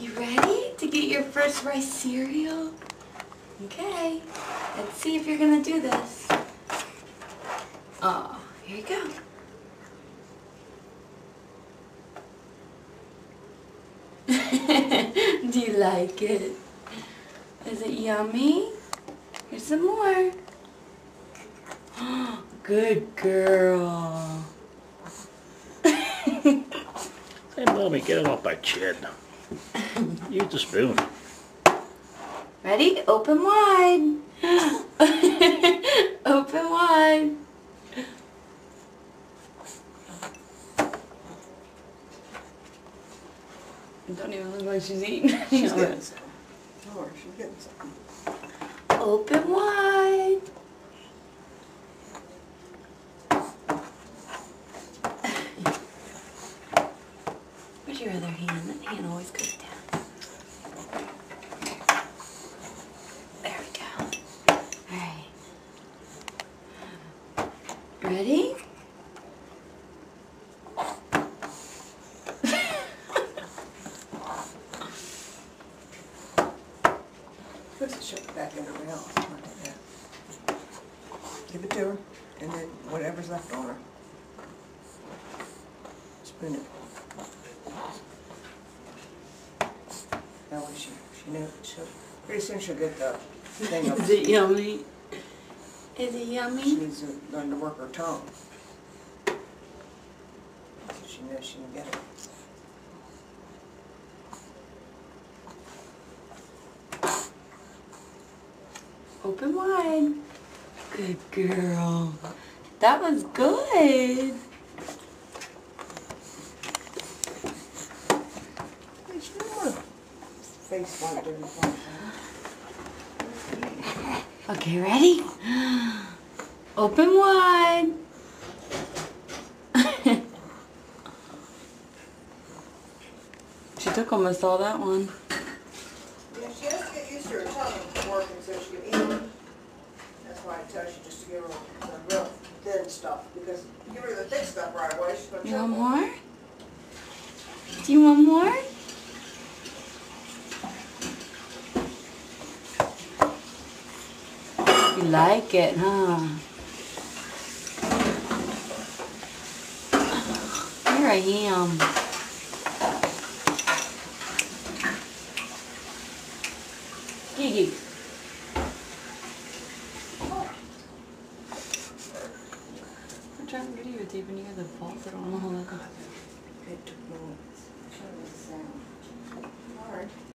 You ready to get your first rice cereal? Okay, let's see if you're gonna do this. Oh, here you go. Do you like it? Is it yummy? Here's some more. Good girl. Hey, Mommy, get it off my chin. Use the spoon. Ready? Open wide. Open wide. It don't even look like she's eating. She's getting some. Oh, she's getting some. Open wide. Where's your other hand? That hand always goes down. There we go. Alright. Ready? Let's shove it back in her mouth. Like that. Give it to her, and then whatever's left on her. Spoon it. That way she knows. Pretty soon she'll get the thing up. Is it yummy? Is it yummy? She needs to learn to work her tongue. So she knows she can get it. Open wide. Good girl. That was good. Hey, she don't want face wiped every time. Okay, ready? Open wide. She took almost all that one. Yeah, she has to get used to her tongue working so she can eat it. That's why I tell you just to give her the real thin stuff, because give her the thick stuff right away, she's going to You choke want on it. more? Do you want more? You like it, huh? Here I am. Gigi. I'm trying to videotape and you have the faucet on all that.